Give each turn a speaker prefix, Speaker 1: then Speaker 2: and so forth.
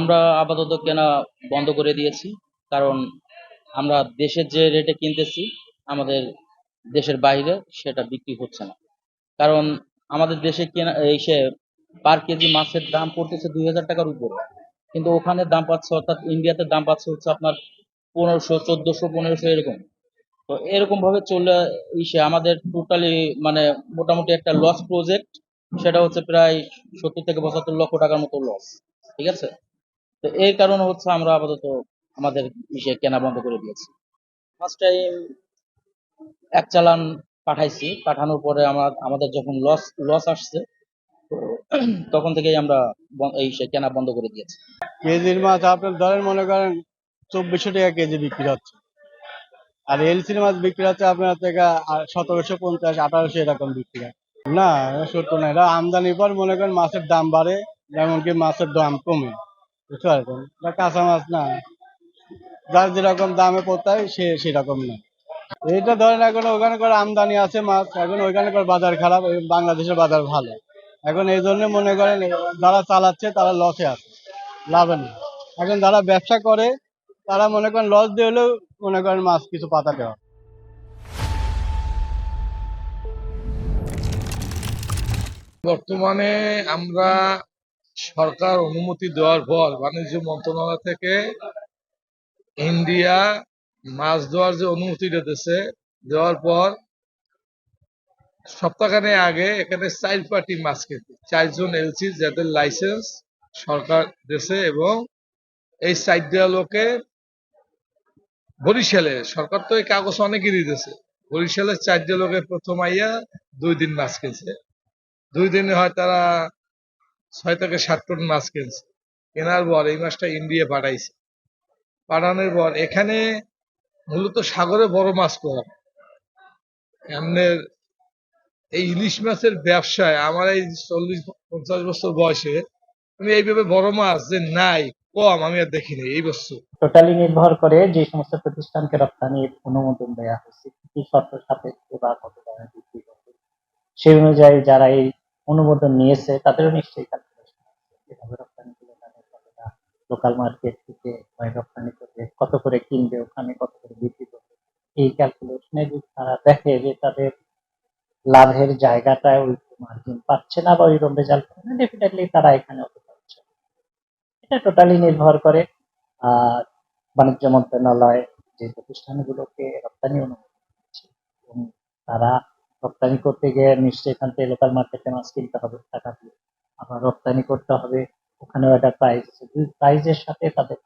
Speaker 1: আমরা আপাতত কেনা বন্ধ করে দিয়েছি। কারণ আমরা দেশের যে রেটে কিনতেছি, আমাদের দেশের বাইরে সেটা বিক্রি হচ্ছে না। কারণ আমাদের দেশে কেনা এই সে পার কেজি মাছের দাম পড়তেছে 2000 টাকার উপরে, কিন্তু ওখানে দাম পাচ্ছে, অর্থাৎ ইন্ডিয়াতে দাম পাচ্ছে হচ্ছে আপনার 1500, 1400, 1500 এরকম। তো এরকম ভাবে চলে আমাদের টোটালি মানে মোটামুটি একটা লস প্রজেক্ট। সেটা হচ্ছে প্রায় 70 থেকে 75 লক্ষ টাকার মতো লস। ঠিক আছে। তো এই কারণে হচ্ছে আমরা আপাতত আমাদের কেনা বন্ধ করে দিয়েছি। ফার্স্ট টাইম এক চালান পাঠাইছি, পাঠানোর পরে আমাদের যখন লস লস আসছে, তো তখন থেকেই আমরা কেনা বন্ধ করে দিয়েছি।
Speaker 2: কেজির মাছ আপনার ধরেন মনে করেন 2400 টাকা কেজি বিক্রি হচ্ছে, আর এলসির মাছ বিক্রি হচ্ছে আপনার থেকে 1750, 1800 এরকম বিক্রি হয়। না, এটা সত্য না। এটা আমদানির পর মনে করেন মাছের দাম বাড়ে, এমনকি মাছের দাম কমে। বুঝতে পারছেন, এটা কাঁচা মাছ না, যার যেরকম দামে পড়তে হয় সে সেরকম না। এইটা ধরেন এখন ওখানে করে আমদানি আছে মাছ, এখন ওইখানে করে বাজার খারাপ, এই বাংলাদেশের বাজার ভালো। এখন এই জন্য মনে করেন যারা চালাচ্ছে তারা লসে আছে, লাভে নেই। এখন যারা ব্যবসা করে তারা মনে করেন লস দিয়ে হলেও মনে করেন মাছ কিছু পাতাতে হয়।
Speaker 3: বর্তমানে আমরা সরকার অনুমতি দেওয়ার পর বাণিজ্য মন্ত্রণালয় থেকে ইন্ডিয়া মাছ দেওয়ার যে অনুমতিটা দিয়েছে, দেওয়ার পর সপ্তাহখানেক আগে এখানে 4 পার্টি মাছ খেতে 4 জন এলসি যাদের লাইসেন্স সরকার দিয়েছে, এবং এই 4 লোকে বরিশালে সরকার তো এই কাগজ অনেকেরই দিয়েছে। বরিশালের 4 লোকে প্রথম আইয়া 2 দিন মাছ খেয়েছে। 2 দিনে হয় তারা 6 থেকে 7 টন মাছ কিনছে। কেনার পর এই মাছটা ইন্ডিয়া পাঠাইছে। পাঠানোর পর এখানে মূলত সাগরে বড় মাছ কম। এমনের এই ইলিশ মাছের ব্যবসায় আমার এই 40-50 বছর বয়সে আমি এইভাবে বড় মাছ যে নাই, কম আমি আর দেখিনি এই বছর।
Speaker 4: টোটালি নির্ভর করে যে সমস্ত প্রতিষ্ঠানকে রপ্তানির অনুমোদন দেওয়া হয়েছে, কি শর্ত সাপেক্ষে বা কত দামে বিক্রি করবে, সেই অনুযায়ী যারা এই অনুমোদন নিয়েছে তাদেরও নিশ্চয়ই ক্যালকুলেশন আছে কিভাবে রপ্তানি করে তাদের কতটা লোকাল মার্কেট থেকে রপ্তানি করবে, কত করে কিনবে, ওখানে কত করে বিক্রি করবে। এই ক্যালকুলেশনে যদি তারা দেখে যে তাদের লাভের জায়গাটায় ওই মার্জিন পাচ্ছে না বা ওই রেজাল্ট পাচ্ছে না, ডেফিনেটলি তারা এখানে হতে পারছে। এটা টোটালি নির্ভর করে আহ বাণিজ্য মন্ত্রণালয় যে প্রতিষ্ঠানগুলোকে রপ্তানি অনুমতি দিচ্ছে, এবং তারা রপ্তানি করতে গিয়ে নিশ্চয়ই এখান থেকে লোকাল মার্কেটে মাছ কিনতে হবে টাকা দিয়ে, আবার রপ্তানি করতে হবে, ওখানেও একটা প্রাইস আছে, দুই প্রাইজের সাথে তাদের